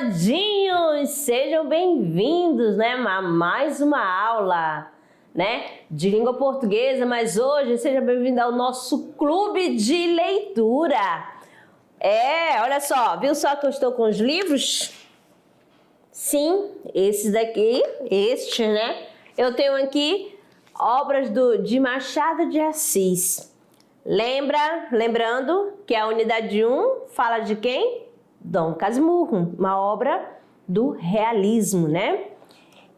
amadinhos, sejam bem-vindos, né, a mais uma aula, né, de língua portuguesa, mas hoje seja bem-vindo ao nosso clube de leitura. Olha só, viu só que eu estou com os livros? Sim, esses daqui, né, eu tenho aqui obras de Machado de Assis. Lembrando que a unidade 1 fala de quem? Dom Casmurro, uma obra do realismo, né?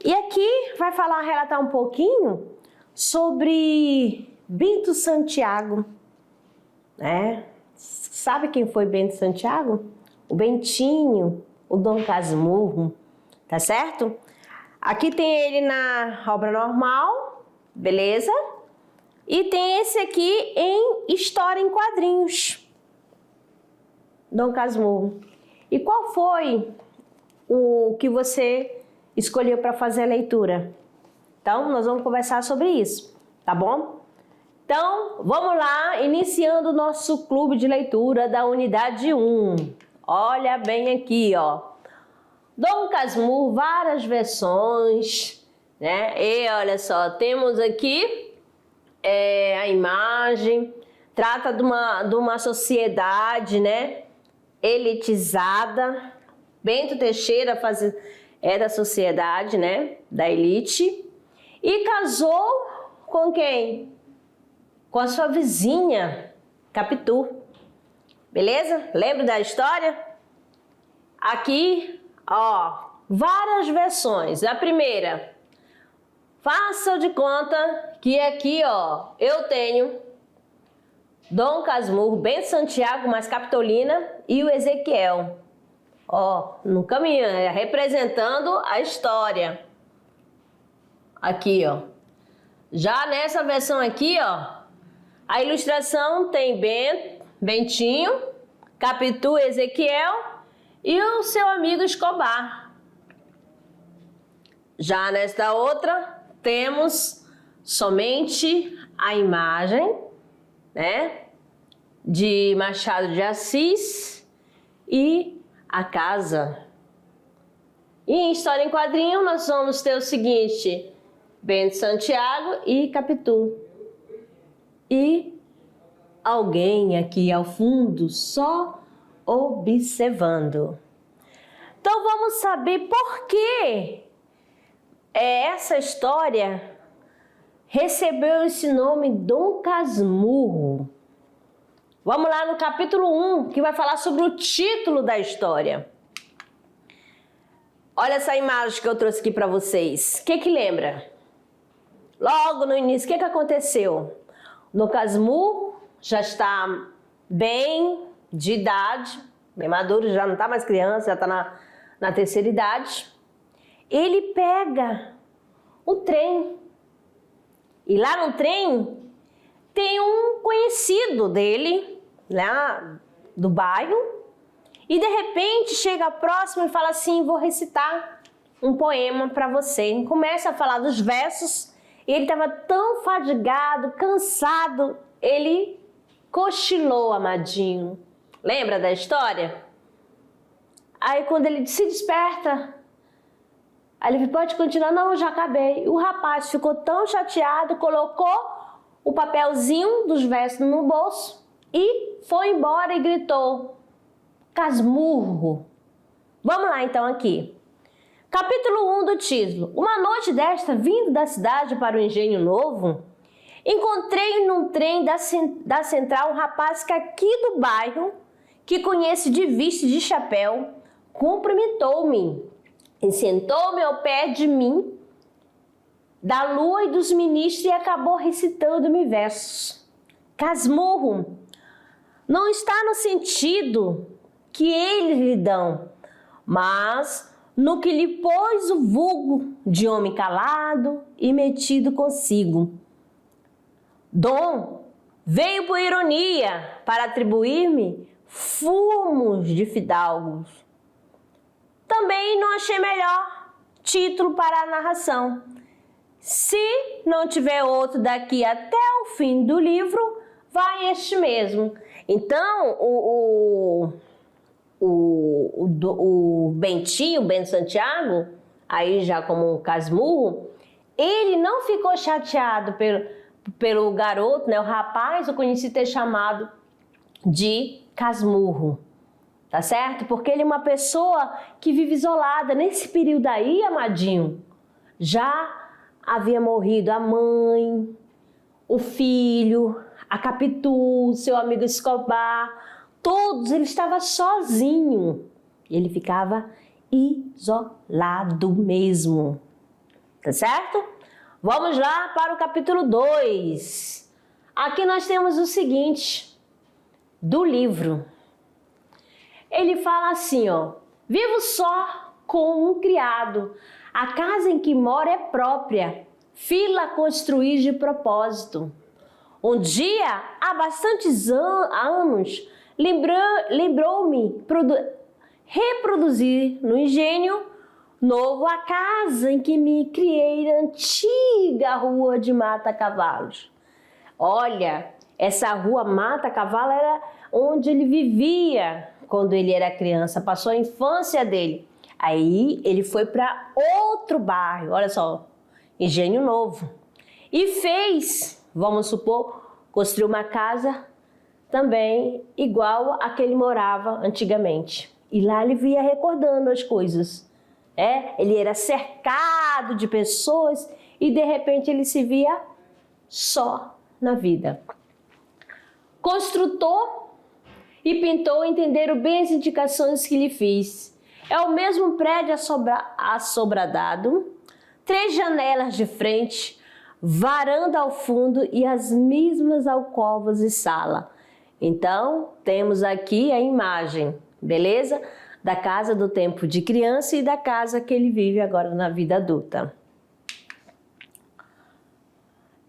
E aqui vai relatar um pouquinho sobre Bento Santiago, né? Sabe quem foi Bento Santiago? O Bentinho, o Dom Casmurro, tá certo? Aqui tem ele na obra normal, beleza? E tem esse aqui em História em Quadrinhos, Dom Casmurro. E qual foi o que você escolheu para fazer a leitura? Então, nós vamos conversar sobre isso, tá bom? Então, vamos lá, iniciando o nosso clube de leitura da unidade 1. Olha bem aqui, ó. Dom Casmurro, várias versões, né? E olha só, temos aqui a imagem, trata de uma sociedade, né, elitizada. Bento Teixeira é da sociedade, né, da elite, e casou com quem? Com a sua vizinha, Capitu. Beleza? Lembra da história? Aqui, ó, várias versões. A primeira, faça de conta que aqui, ó, eu tenho Dom Casmurro, Bento Santiago, mais Capitolina e o Ezequiel. Ó, no caminho, representando a história. Aqui, ó. Já nessa versão aqui, ó, a ilustração tem Bentinho, Capitu, Ezequiel e o seu amigo Escobar. Já nesta outra, temos somente a imagem, né, de Machado de Assis e a casa. E em História em Quadrinho nós vamos ter o seguinte: Bento Santiago e Capitu. E alguém aqui ao fundo só observando. Então vamos saber por que essa história recebeu esse nome Dom Casmurro. Vamos lá no capítulo 1, que vai falar sobre o título da história. Olha essa imagem que eu trouxe aqui para vocês. O que lembra? Logo no início, o que aconteceu? Dom Casmurro já está bem de idade, bem maduro, já não está mais criança, já está na terceira idade. Ele pega o trem. E lá no trem tem um conhecido dele, lá do bairro, e de repente chega próximo e fala assim: vou recitar um poema para você. E começa a falar dos versos, e ele estava tão fadigado, cansado, ele cochilou, amadinho. Lembra da história? Aí quando ele se desperta, aí ele pode continuar? Não, eu já acabei. O rapaz ficou tão chateado, colocou o papelzinho dos versos no bolso e foi embora e gritou: Casmurro. Vamos lá então aqui. Capítulo 1 do título. Uma noite desta, vindo da cidade para o Engenho Novo, encontrei num trem da central um rapaz que aqui do bairro, que conhece de vista e de chapéu, cumprimentou-me e sentou-me ao pé de mim, da lua e dos ministros, e acabou recitando-me versos. Casmurro não está no sentido que eles lhe dão, mas no que lhe pôs o vulgo de homem calado e metido consigo. Dom veio por ironia para atribuir-me fumos de fidalgos. Também não achei melhor título para a narração. Se não tiver outro daqui até o fim do livro, vai este mesmo. Então, o Bentinho, o Bento Santiago, aí já como um casmurro, ele não ficou chateado pelo garoto, né, o rapaz, eu conheci ter chamado de casmurro, tá certo? Porque ele é uma pessoa que vive isolada. Nesse período aí, amadinho, já havia morrido a mãe, o filho, a Capitu, seu amigo Escobar, todos, ele estava sozinho. Ele ficava isolado mesmo, tá certo? Vamos lá para o capítulo 2. Aqui nós temos o seguinte, do livro. Ele fala assim, ó: vivo só com um criado. A casa em que moro é própria. Fila construir de propósito. Um dia, há bastantes anos, lembrou-me reproduzir no engenho novo a casa em que me criei na antiga rua de Mata Cavalos. Olha, essa rua Mata Cavalo era onde ele vivia quando ele era criança, passou a infância dele. Aí ele foi para outro bairro, olha só, Engenho Novo. E fez, vamos supor, construiu uma casa também igual a que ele morava antigamente. E lá ele via recordando as coisas. Ele era cercado de pessoas e de repente ele se via só na vida. Construtor e pintor entenderam bem as indicações que lhe fiz. É o mesmo prédio assobradado, 3 janelas de frente, varanda ao fundo e as mesmas alcovas e sala. Então, temos aqui a imagem, beleza? Da casa do tempo de criança e da casa que ele vive agora na vida adulta.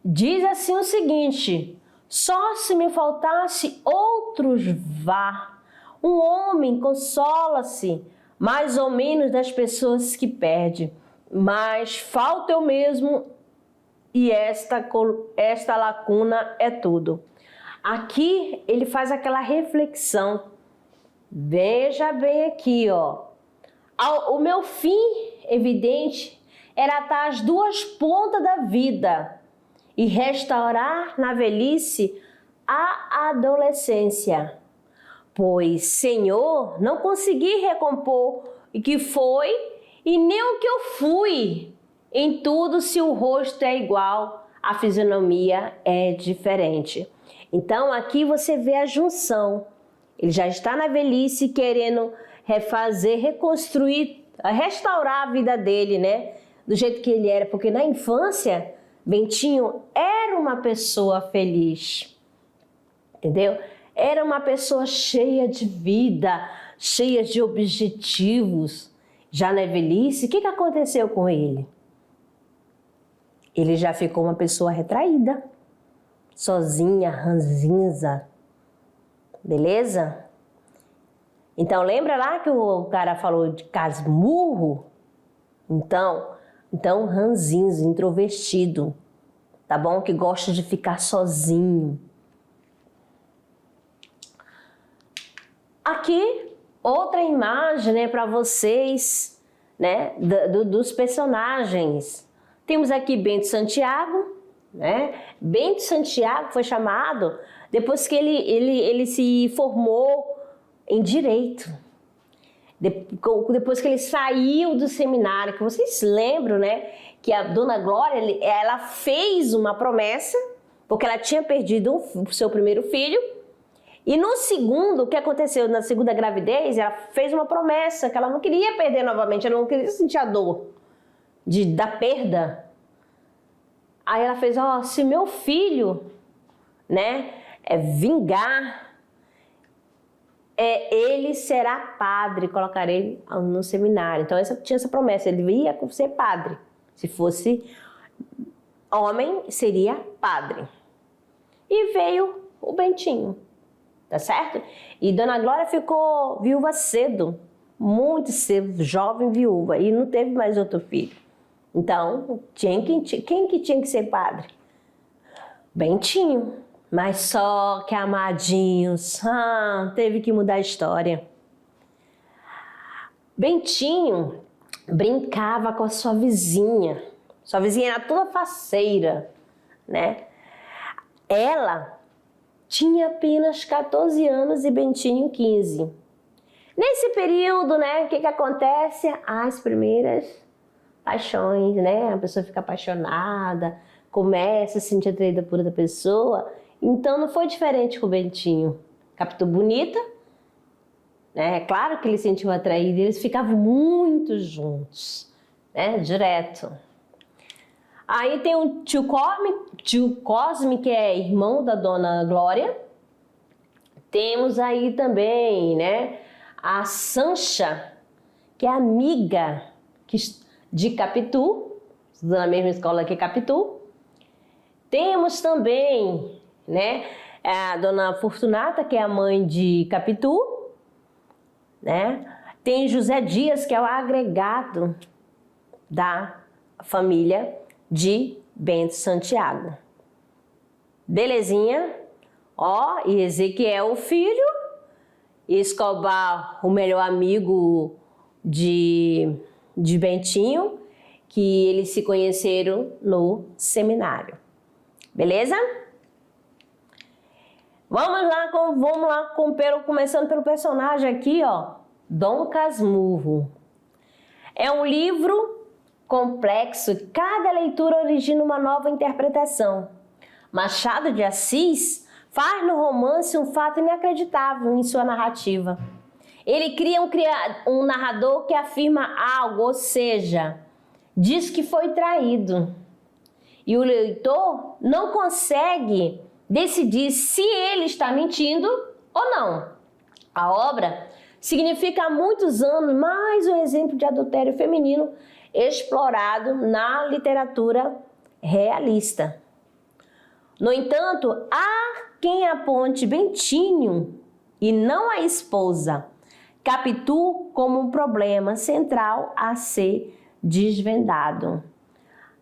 Diz assim o seguinte: só se me faltasse outros vá. Um homem consola-se mais ou menos das pessoas que perde, mas falta eu mesmo e esta lacuna é tudo. Aqui ele faz aquela reflexão. Veja bem aqui, ó. O meu fim evidente era estar às 2 pontas da vida e restaurar na velhice a adolescência. Pois, Senhor, não consegui recompor o que foi e nem o que eu fui. Em tudo, se o rosto é igual, a fisionomia é diferente. Então, aqui você vê a junção. Ele já está na velhice querendo refazer, reconstruir, restaurar a vida dele, né? Do jeito que ele era. Porque na infância, Bentinho era uma pessoa feliz. Entendeu? Era uma pessoa cheia de vida, cheia de objetivos. Já na velhice, o que aconteceu com ele? Ele já ficou uma pessoa retraída, sozinha, ranzinza. Beleza? Então, lembra lá que o cara falou de casmurro? Então ranzinza, introvertido, tá bom? Que gosta de ficar sozinho. Aqui, outra imagem, né, para vocês, né, dos personagens. Temos aqui Bento Santiago, né? Bento Santiago foi chamado depois que ele se formou em Direito. Depois que ele saiu do seminário, que vocês lembram, né? Que a Dona Glória, ela fez uma promessa, porque ela tinha perdido o seu primeiro filho. E no segundo, o que aconteceu na segunda gravidez, ela fez uma promessa que ela não queria perder novamente, ela não queria sentir a dor da perda. Aí ela fez, se meu filho, né, vingar, ele será padre, colocarei no seminário. Então tinha essa promessa, ele ia ser padre. Se fosse homem, seria padre. E veio o Bentinho. Tá certo? E Dona Glória ficou viúva cedo, muito cedo, jovem viúva, e não teve mais outro filho. Então, quem que tinha que ser padre? Bentinho. Mas só que Amadinhos, teve que mudar a história. Bentinho brincava com a sua vizinha. Sua vizinha era toda faceira, né? Ela tinha apenas 14 anos e Bentinho 15. Nesse período, né, o que acontece? As primeiras paixões, né? A pessoa fica apaixonada, começa a se sentir atraída por outra pessoa. Então não foi diferente com o Bentinho. Capitu bonita, né? É claro que ele se sentiu atraído, eles ficavam muito juntos, né? Direto. Aí tem o tio Cosme, que é irmão da dona Glória. Temos aí também, né, a Sancha, que é amiga de Capitu, estudando na mesma escola que Capitu. Temos também, né, a dona Fortunata, que é a mãe de Capitu, né? Tem José Dias, que é o agregado da família de Bento Santiago. Belezinha? Ó, e Ezequiel, o filho, Escobar, o melhor amigo de Bentinho, que eles se conheceram no seminário. Beleza? Vamos lá começando pelo personagem aqui, ó, Dom Casmurro. É um livro complexo, cada leitura origina uma nova interpretação. Machado de Assis faz no romance um fato inacreditável em sua narrativa. Ele cria um narrador que afirma algo, ou seja, diz que foi traído. E o leitor não consegue decidir se ele está mentindo ou não. A obra significa há muitos anos mais um exemplo de adultério feminino explorado na literatura realista. No entanto, há quem aponte Bentinho e não a esposa Capitu como um problema central a ser desvendado.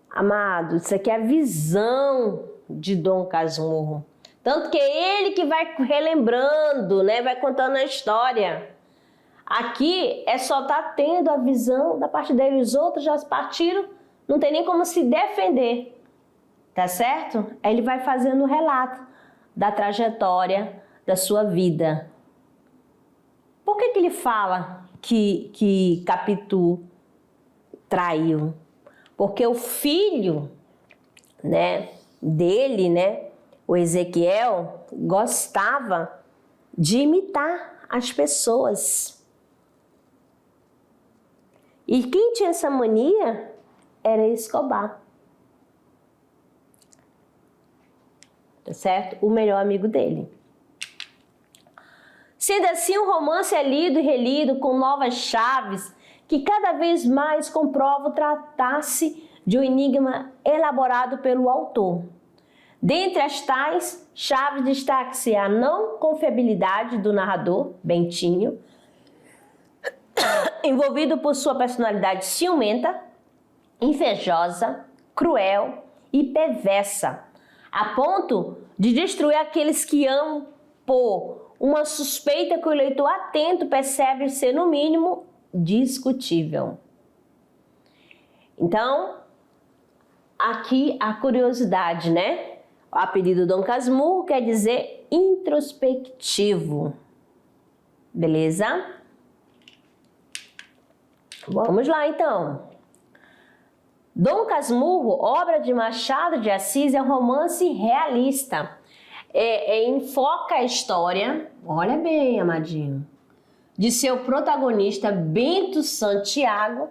Amado, isso aqui é a visão de Dom Casmurro. Tanto que é ele que vai relembrando, né? Vai contando a história. Aqui é só estar tendo a visão da parte dele. Os outros já partiram, não tem nem como se defender. Tá certo? Aí ele vai fazendo o relato da trajetória da sua vida. Por que ele fala que Capitu traiu? Porque o filho, né, dele, né, o Ezequiel, gostava de imitar as pessoas. E quem tinha essa mania era Escobar. Tá certo? O melhor amigo dele. Sendo assim, o romance é lido e relido com novas chaves que cada vez mais comprovam tratar-se de um enigma elaborado pelo autor. Dentre as tais chaves destaca-se a não confiabilidade do narrador, Bentinho, envolvido por sua personalidade ciumenta, invejosa, cruel e perversa, a ponto de destruir aqueles que amam por uma suspeita que o leitor atento percebe ser, no mínimo, discutível. Então, aqui a curiosidade, né? O apelido Dom Casmurro quer dizer introspectivo. Beleza? Vamos lá, então. Dom Casmurro, obra de Machado de Assis, é um romance realista. Enfoca a história, olha bem, amadinho, de seu protagonista Bento Santiago.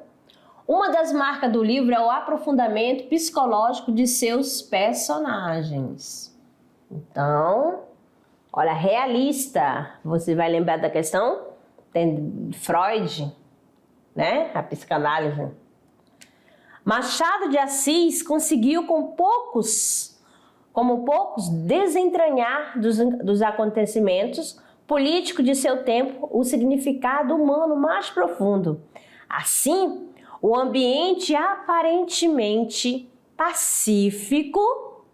Uma das marcas do livro é o aprofundamento psicológico de seus personagens. Então, olha, realista. Você vai lembrar da questão? Tem Freud, né? A psicanálise. Machado de Assis conseguiu, como poucos, desentranhar dos acontecimentos políticos de seu tempo o significado humano mais profundo. Assim, o ambiente aparentemente pacífico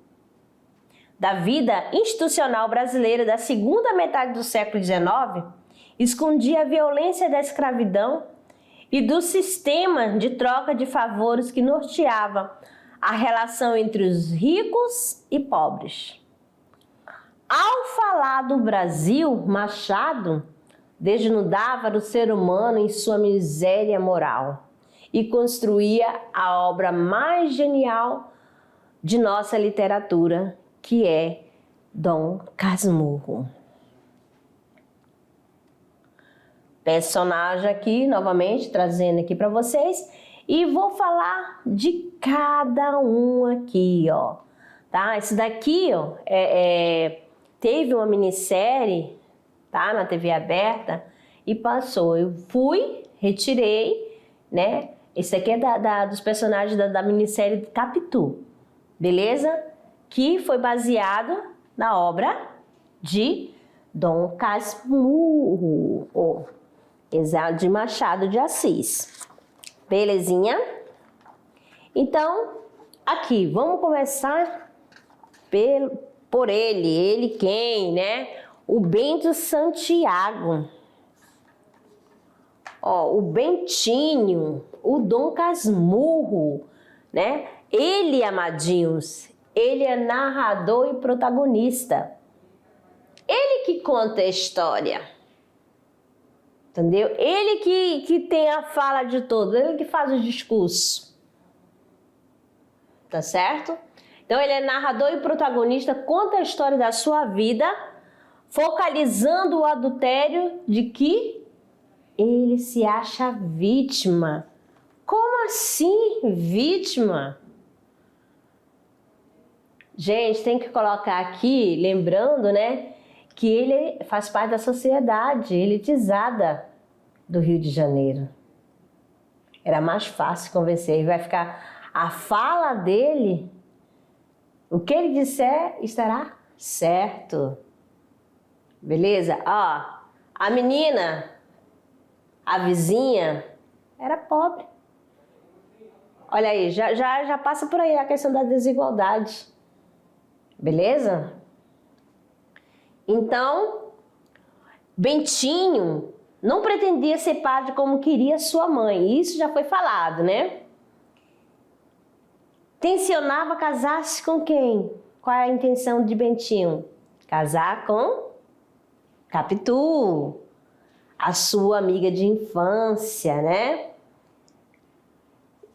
da vida institucional brasileira da segunda metade do século XIX escondia a violência da escravidão e do sistema de troca de favores que norteava a relação entre os ricos e pobres. Ao falar do Brasil, Machado desnudava o ser humano em sua miséria moral e construía a obra mais genial de nossa literatura, que é Dom Casmurro. Personagem aqui, novamente, trazendo aqui para vocês, e vou falar de cada um aqui, ó, tá? Esse daqui, ó, teve uma minissérie, tá, na TV aberta e passou. Eu fui, retirei, né? Esse aqui é dos personagens da minissérie Capitu, beleza? Que foi baseado na obra de Dom Casmurro, de Machado de Assis. Belezinha? Então, aqui, vamos começar por ele. Ele quem, né? O Bento Santiago. Ó, o Bentinho, o Dom Casmurro, né? Ele, amadinhos, ele é narrador e protagonista. Ele que conta a história. Entendeu? Ele que tem a fala de todos, ele que faz o discurso. Tá certo? Então ele é narrador e protagonista, conta a história da sua vida, focalizando o adultério de que ele se acha vítima. Como assim vítima? Gente, tem que colocar aqui, lembrando, né, que ele faz parte da sociedade elitizada do Rio de Janeiro. Era mais fácil convencer, ele vai ficar a fala dele, o que ele disser estará certo. Beleza? Ó, a menina, a vizinha, era pobre. Olha aí, já passa por aí a questão da desigualdade. Beleza? Então, Bentinho não pretendia ser padre como queria sua mãe. Isso já foi falado, né? Tensionava casar-se com quem? Qual é a intenção de Bentinho? Casar com Capitu, a sua amiga de infância, né?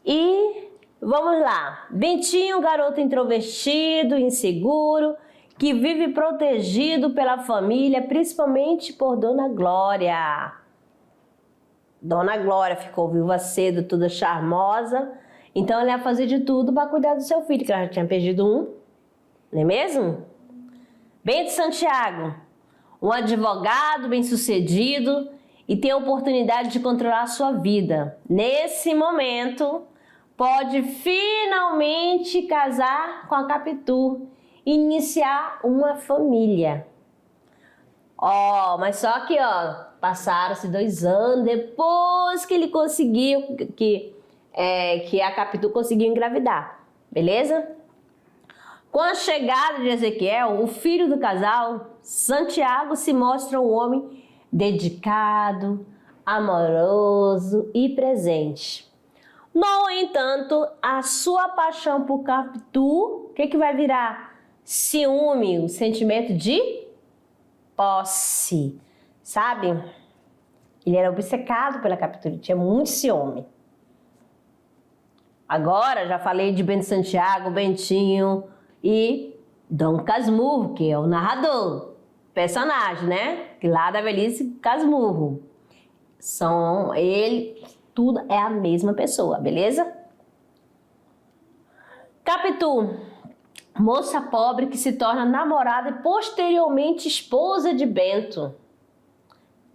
E vamos lá. Bentinho, garoto introvertido, inseguro, que vive protegido pela família, principalmente por Dona Glória. Dona Glória ficou viúva cedo, toda charmosa, então ela ia fazer de tudo para cuidar do seu filho, que ela já tinha perdido um, não é mesmo? Bento Santiago, um advogado bem-sucedido e tem a oportunidade de controlar a sua vida. Nesse momento, pode finalmente casar com a Capitu, iniciar uma família. Ó, mas só que, ó, passaram-se 2 anos depois que ele conseguiu, que a Capitu conseguiu engravidar, beleza? Com a chegada de Ezequiel, o filho do casal, Santiago se mostra um homem dedicado, amoroso e presente. No entanto, a sua paixão por Capitu, o que vai virar? Ciúme, o sentimento de posse, sabe? Ele era obcecado pela Capitu, ele tinha muito ciúme. Agora, já falei de Bento Santiago, Bentinho e Dom Casmurro, que é o narrador, personagem, né? Que lá da velhice, Casmurro. São ele, tudo é a mesma pessoa, beleza? Capitu, moça pobre que se torna namorada e posteriormente esposa de Bento.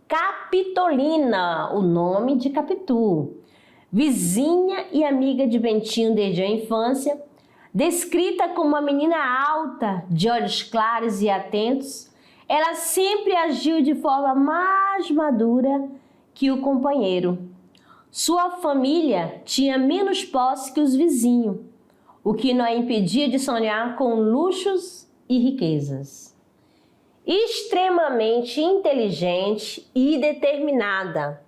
Capitolina, o nome de Capitu, vizinha e amiga de Bentinho desde a infância, descrita como uma menina alta, de olhos claros e atentos, ela sempre agiu de forma mais madura que o companheiro. Sua família tinha menos posse que os vizinhos, o que não a impedia de sonhar com luxos e riquezas. Extremamente inteligente e determinada,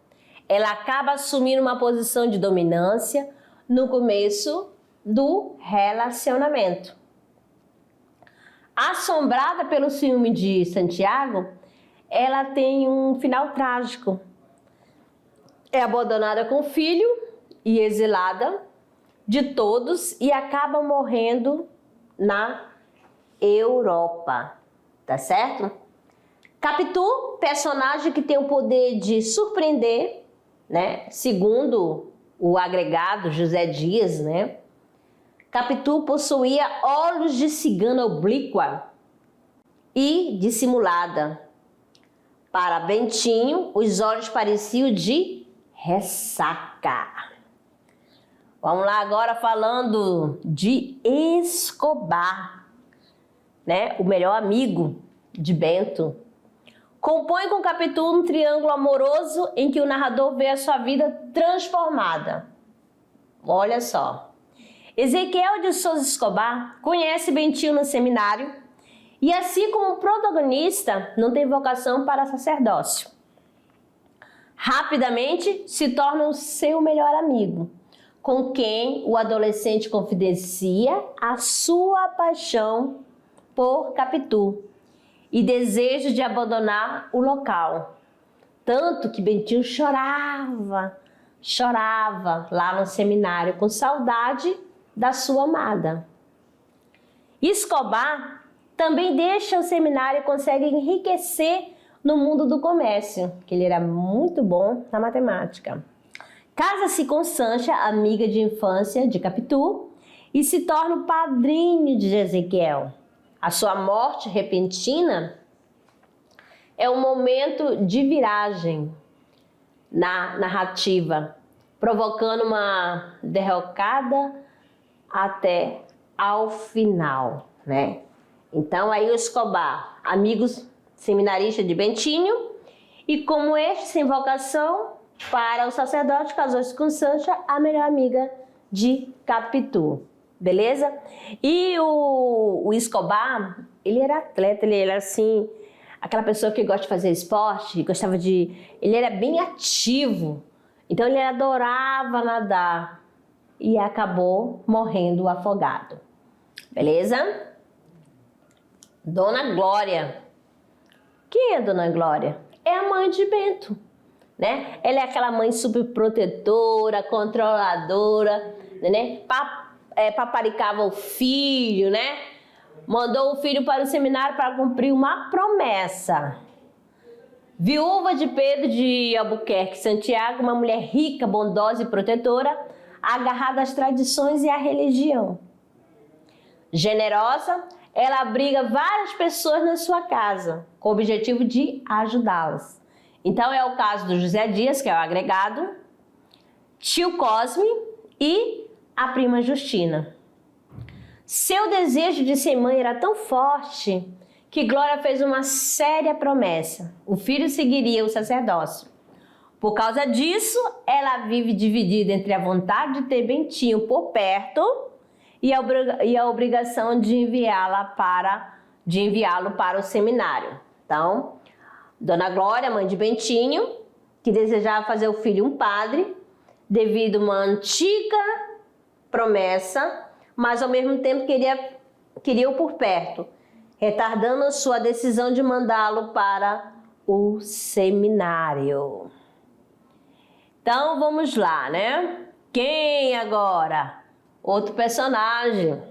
ela acaba assumindo uma posição de dominância no começo do relacionamento. Assombrada pelo ciúme de Santiago, ela tem um final trágico. É abandonada com o filho e exilada de todos e acaba morrendo na Europa, tá certo? Capitu, personagem que tem o poder de surpreender, né? Segundo o agregado José Dias, né? Capitu possuía olhos de cigana oblíqua e dissimulada. Para Bentinho, os olhos pareciam de ressaca. Vamos lá agora falando de Escobar, né? O melhor amigo de Bento. Compõe com Capitu um triângulo amoroso em que o narrador vê a sua vida transformada. Olha só. Ezequiel de Souza Escobar conhece Bentinho no seminário e, assim como o protagonista, não tem vocação para sacerdócio. Rapidamente se torna o seu melhor amigo, com quem o adolescente confidencia a sua paixão por Capitu e desejo de abandonar o local. Tanto que Bentinho chorava lá no seminário com saudade da sua amada. Escobar também deixa o seminário e consegue enriquecer no mundo do comércio, que ele era muito bom na matemática. Casa-se com Sancha, amiga de infância de Capitu, e se torna o padrinho de Ezequiel. A sua morte repentina é um momento de viragem na narrativa, provocando uma derrocada até ao final, né? Então aí o Escobar, amigos seminarista de Bentinho, e como este sem vocação para o sacerdote, casou-se com Sancha, a melhor amiga de Capitu, beleza? E o Escobar, ele era atleta, ele era assim, aquela pessoa que gosta de fazer esporte, ele era bem ativo, então ele adorava nadar e acabou morrendo afogado, beleza? Dona Glória. Quem é Dona Glória? É a mãe de Bento, né? Ela é aquela mãe super protetora, controladora, né? Paparicava o filho, né? Mandou o filho para o seminário para cumprir uma promessa. Viúva de Pedro de Albuquerque Santiago, uma mulher rica, bondosa e protetora, agarrada às tradições e à religião. Generosa, ela abriga várias pessoas na sua casa, com o objetivo de ajudá-las. Então é o caso do José Dias, que é o agregado, tio Cosme e a prima Justina. Seu desejo de ser mãe era tão forte que Glória fez uma séria promessa. O filho seguiria o sacerdócio. Por causa disso, ela vive dividida entre a vontade de ter Bentinho por perto e a obrigação de enviá-lo para o seminário. Então, Dona Glória, mãe de Bentinho, que desejava fazer o filho um padre, devido a uma antiga promessa, mas ao mesmo tempo queria-o por perto, retardando a sua decisão de mandá-lo para o seminário. Então, vamos lá, né? Quem agora? Outro personagem,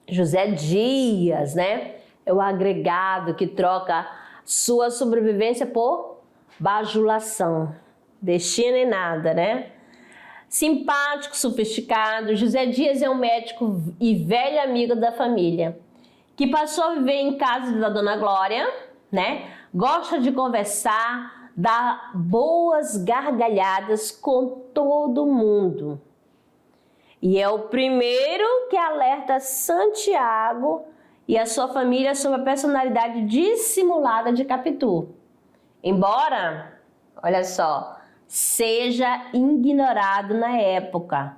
José Dias, né? É o agregado que troca sua sobrevivência por bajulação. Destino e nada, né? Simpático, sofisticado, José Dias é um médico e velho amigo da família, que passou a viver em casa da Dona Glória, né? Gosta de conversar, dá boas gargalhadas com todo mundo. E é o primeiro que alerta Santiago e a sua família sobre a personalidade dissimulada de Capitu. Embora, olha só, seja ignorado na época,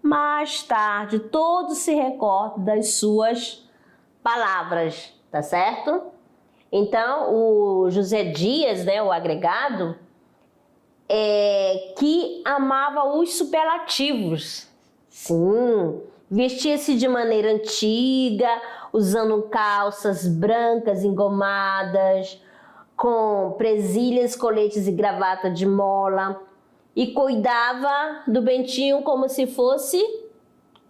mais tarde todos se recordam das suas palavras, tá certo? Então, o José Dias, né, o agregado, que amava os superlativos. Sim, vestia-se de maneira antiga, usando calças brancas engomadas, com presilhas, coletes e gravata de mola, e cuidava do Bentinho como se fosse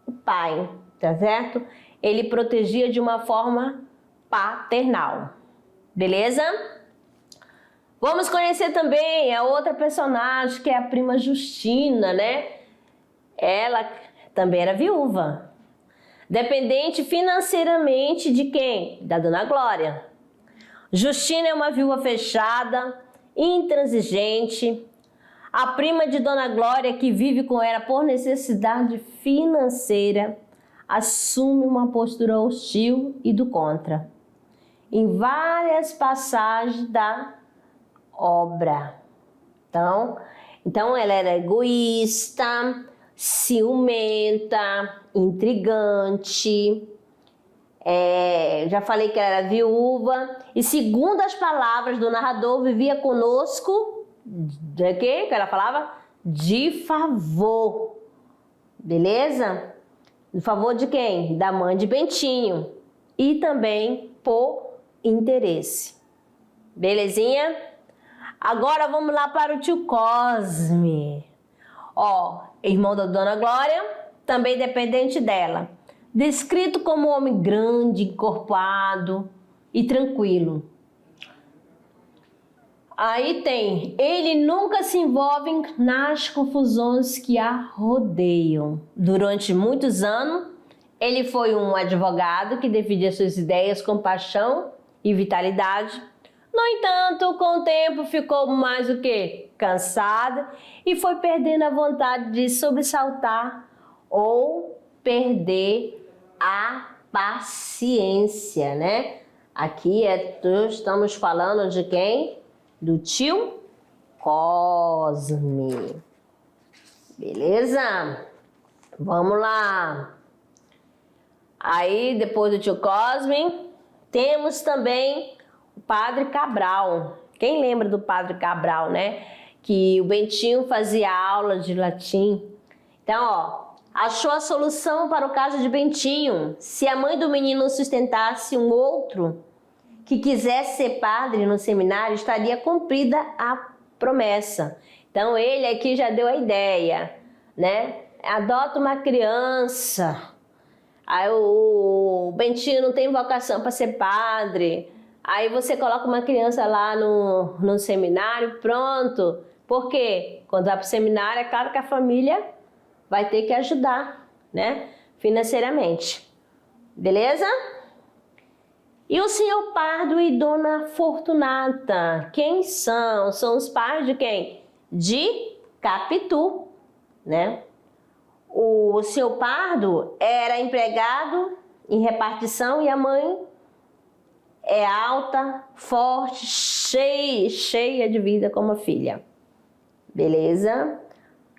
o pai, tá certo? Ele protegia de uma forma paternal, beleza? Vamos conhecer também a outra personagem, que é a prima Justina, né? Ela também era viúva, dependente financeiramente de quem? Da Dona Glória. Justina é uma viúva fechada, intransigente. A prima de Dona Glória, que vive com ela por necessidade financeira, assume uma postura hostil e do contra em várias passagens da obra. Então ela era egoísta, ciumenta, intrigante. Já falei que ela era viúva e, segundo as palavras do narrador, vivia conosco de quê? Que ela falava? De favor. Beleza? De favor de quem? Da mãe de Bentinho. E também por interesse. Belezinha? Agora vamos lá para o tio Cosme. Irmão da Dona Glória, também dependente dela. Descrito como um homem grande, encorpado e tranquilo. Aí tem, ele nunca se envolve nas confusões que a rodeiam. Durante muitos anos, ele foi um advogado que defendia suas ideias com paixão e vitalidade. No entanto, com o tempo ficou mais o quê? Cansado e foi perdendo a vontade de sobressaltar ou perder a paciência, né? Aqui estamos falando de quem? Do tio Cosme. Beleza? Vamos lá. Aí, depois do tio Cosme, temos também o Padre Cabral. Quem lembra do Padre Cabral, né? Que o Bentinho fazia aula de latim. Então, achou a solução para o caso de Bentinho. Se a mãe do menino sustentasse um outro que quisesse ser padre no seminário, estaria cumprida a promessa. Então, ele aqui já deu a ideia, né? Adota uma criança. Aí o Bentinho não tem vocação para ser padre. Aí você coloca uma criança lá no seminário, pronto. Por quê? Quando vai para o seminário, é claro que a família vai ter que ajudar, né? Financeiramente. Beleza? E o senhor Pardo e Dona Fortunata, quem são? São os pais de quem? De Capitu, né? O senhor Pardo era empregado em repartição e a mãe é alta, forte, cheia de vida como a filha. Beleza?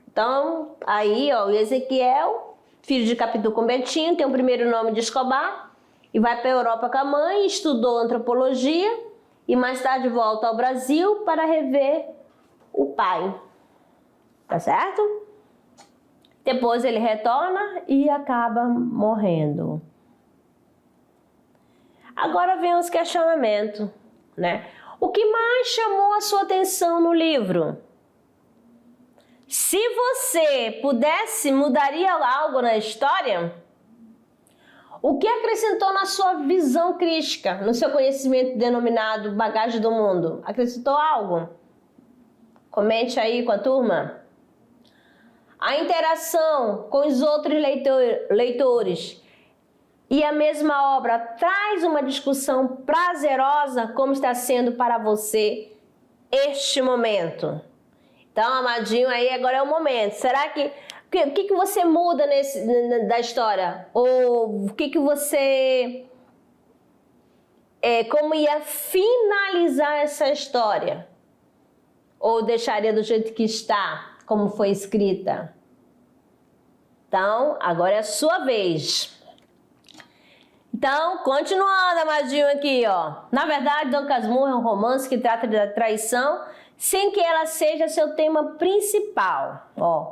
Então, aí, o Ezequiel, filho de Capitu com Bentinho, tem o primeiro nome de Escobar, e vai para a Europa com a mãe, estudou antropologia e mais tarde volta ao Brasil para rever o pai. Tá certo? Depois ele retorna e acaba morrendo. Agora vem os questionamentos, né? O que mais chamou a sua atenção no livro? Se você pudesse, mudaria algo na história? O que acrescentou na sua visão crítica, no seu conhecimento denominado bagagem do mundo? Acrescentou algo? Comente aí com a turma. A interação com os outros leitores e a mesma obra traz uma discussão prazerosa, como está sendo para você este momento? Então, amadinho, aí agora é o momento. Será que... O que você muda da história? Ou o que você... como ia finalizar essa história? Ou deixaria do jeito que está, como foi escrita? Então, agora é a sua vez. Então, continuando, amadinho, aqui, ó. Na verdade, Dom Casmurro é um romance que trata da traição sem que ela seja seu tema principal,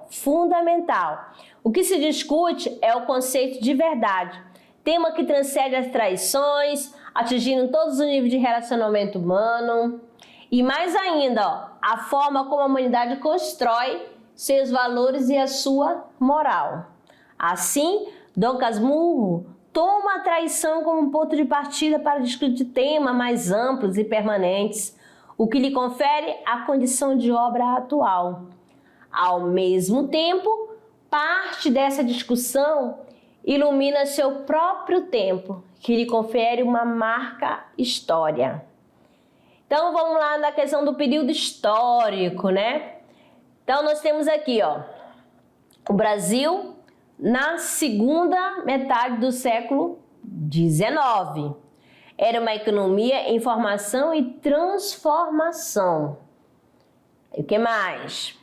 fundamental. O que se discute é o conceito de verdade, tema que transcende as traições, atingindo todos os níveis de relacionamento humano. E mais ainda, a forma como a humanidade constrói seus valores e a sua moral. Assim, Dom Casmurro toma a traição como um ponto de partida para discutir temas mais amplos e permanentes, o que lhe confere a condição de obra atual. Ao mesmo tempo, parte dessa discussão ilumina seu próprio tempo, que lhe confere uma marca história. Então vamos lá na questão do período histórico, né? Então nós temos aqui, o Brasil na segunda metade do século XIX. Era uma economia em formação e transformação. E o que mais?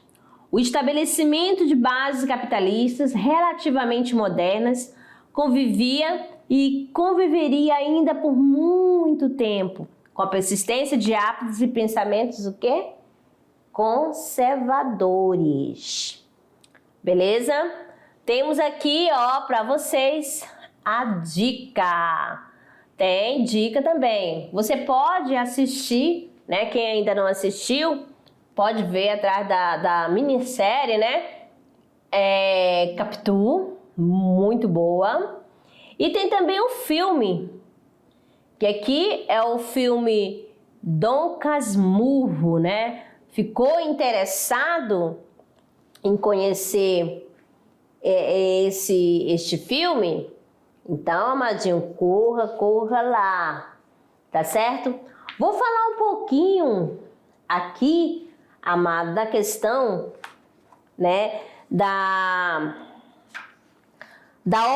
O estabelecimento de bases capitalistas relativamente modernas convivia e conviveria ainda por muito tempo, com a persistência de hábitos e pensamentos, o quê? Conservadores. Beleza? Temos aqui, para vocês a dica. Tem dica também. Você pode assistir, né? Quem ainda não assistiu, pode ver atrás da minissérie, né? Capitu, muito boa. E tem também um filme, que aqui é o filme Dom Casmurro, né? Ficou interessado em conhecer este filme? Então, amadinho, corra lá, tá certo? Vou falar um pouquinho aqui, amado, da questão, né, da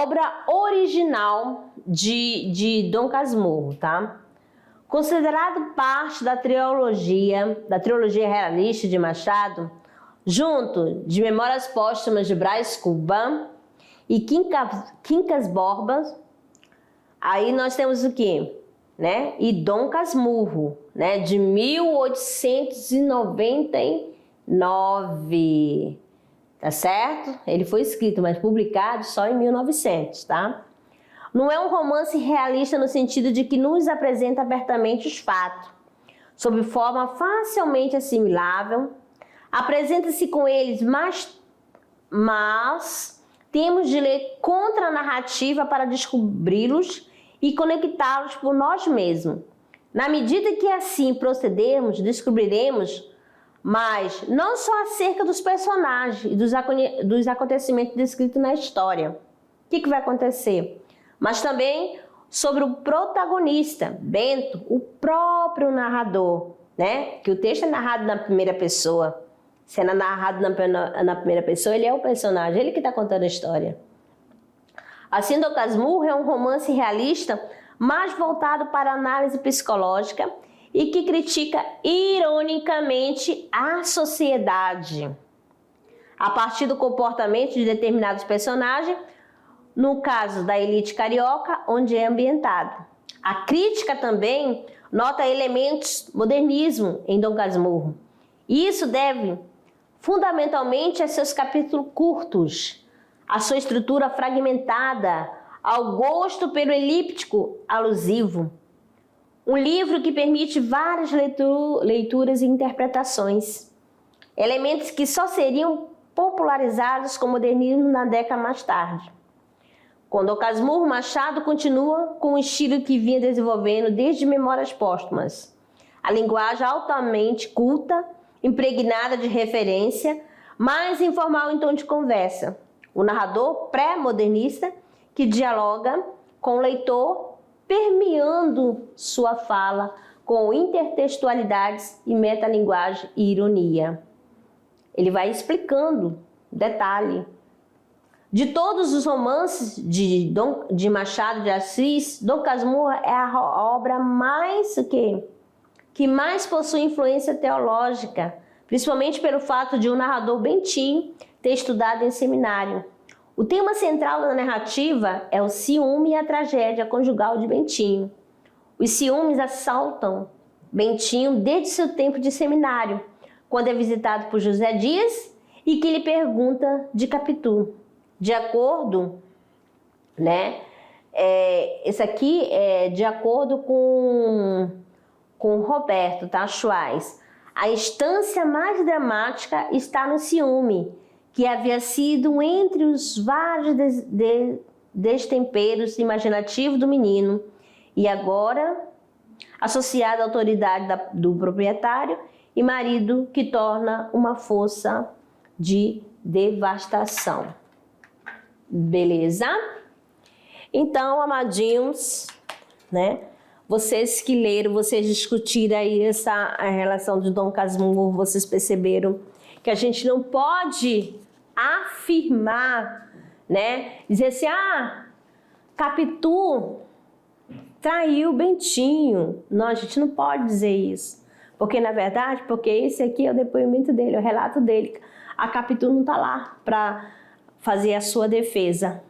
obra original de Dom Casmurro, tá? Considerado parte da trilogia realista de Machado, junto de Memórias Póstumas de Brás Cubas e Quincas Borbas, aí nós temos o quê? Né? E Dom Casmurro, né? De 1899, tá certo? Ele foi escrito, mas publicado só em 1900, tá? Não é um romance realista no sentido de que nos apresenta abertamente os fatos, sob forma facilmente assimilável. Apresenta-se com eles, mas temos de ler contra a narrativa para descobri-los e conectá-los por nós mesmos. Na medida que assim procedermos, descobriremos mais não só acerca dos personagens e dos acontecimentos descritos na história. O que vai acontecer? Mas também sobre o protagonista, Bento, o próprio narrador, né? Que o texto é narrado na primeira pessoa. Sendo narrado na primeira pessoa, ele é o personagem, ele que está contando a história. Assim, Dom Casmurro é um romance realista, mais voltado para a análise psicológica e que critica ironicamente a sociedade, a partir do comportamento de determinados personagens, no caso da elite carioca, onde é ambientado. A crítica também nota elementos modernismo em Dom Casmurro. Isso deve fundamentalmente a seus capítulos curtos, a sua estrutura fragmentada, ao gosto pelo elíptico alusivo. Um livro que permite várias leituras e interpretações. Elementos que só seriam popularizados com o modernismo na década mais tarde. Com Dom Casmurro, Machado continua com o estilo que vinha desenvolvendo desde Memórias Póstumas. A linguagem altamente culta, impregnada de referência, mais informal em tom de conversa. O narrador pré-modernista que dialoga com o leitor, permeando sua fala com intertextualidades e metalinguagem e ironia. Ele vai explicando detalhe. De todos os romances de Machado de Assis, Dom Casmurro é a obra que mais possui influência teológica, principalmente pelo fato de um narrador bentinho ter estudado em seminário. O tema central da narrativa é o ciúme e a tragédia conjugal de Bentinho. Os ciúmes assaltam Bentinho desde seu tempo de seminário, quando é visitado por José Dias e que lhe pergunta de Capitu. De acordo, né? Esse aqui é de acordo com Roberto, tá, Schwarz? A instância mais dramática está no ciúme, que havia sido entre os vários destemperos imaginativos do menino, e agora associado à autoridade do proprietário e marido, que torna uma força de devastação. Beleza? Então, amadinhos, né? Vocês que leram, vocês discutiram aí a relação de Dom Casmurro, vocês perceberam que a gente não pode afirmar, né? Dizer assim, Capitu traiu Bentinho. Não, a gente não pode dizer isso. Porque, na verdade, porque esse aqui é o depoimento dele, é o relato dele. A Capitu não está lá para fazer a sua defesa.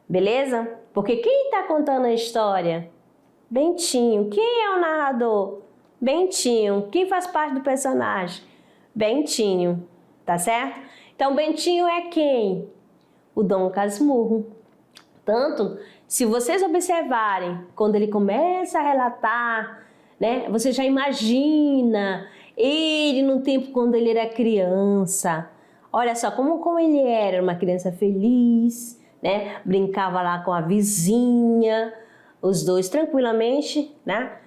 Beleza? Porque quem está contando a história? Bentinho. Quem é o narrador? Bentinho. Quem faz parte do personagem? Bentinho. Tá certo? Então, Bentinho é quem? O Dom Casmurro. Tanto, se vocês observarem, quando ele começa a relatar, né, você já imagina ele no tempo quando ele era criança. Olha só como ele era uma criança feliz, né? Brincava lá com a vizinha, os dois tranquilamente, né?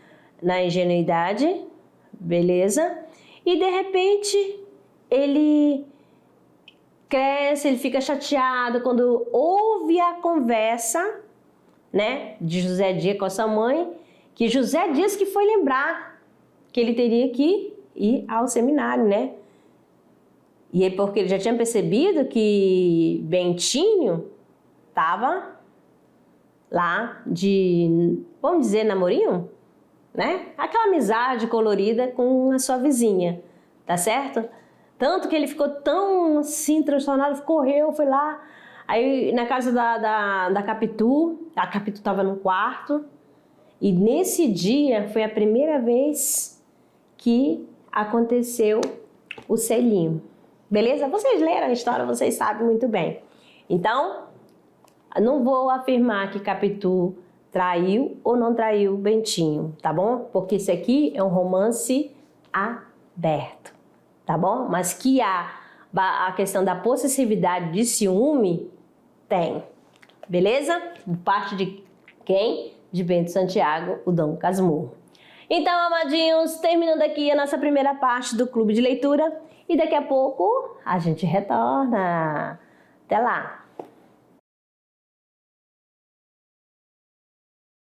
Na ingenuidade, beleza? E de repente ele cresce, ele fica chateado quando ouve a conversa, né, de José Dias com a sua mãe, que José Dias que foi lembrar que ele teria que ir ao seminário, né? E aí, porque ele já tinha percebido que Bentinho estava lá de, vamos dizer, namorinho, né? Aquela amizade colorida com a sua vizinha, tá certo? Tanto que ele ficou tão assim transtornado, correu, foi lá. Aí na casa da Capitu, a Capitu estava no quarto. E nesse dia foi a primeira vez que aconteceu o selinho. Beleza? Vocês leram a história, vocês sabem muito bem. Então, não vou afirmar que Capitu traiu ou não traiu Bentinho, tá bom? Porque isso aqui é um romance aberto, tá bom? Mas que a questão da possessividade de ciúme tem, beleza? Por parte de quem? De Bento Santiago, o Dom Casmurro. Então, amadinhos, terminando aqui a nossa primeira parte do Clube de Leitura e daqui a pouco a gente retorna. Até lá!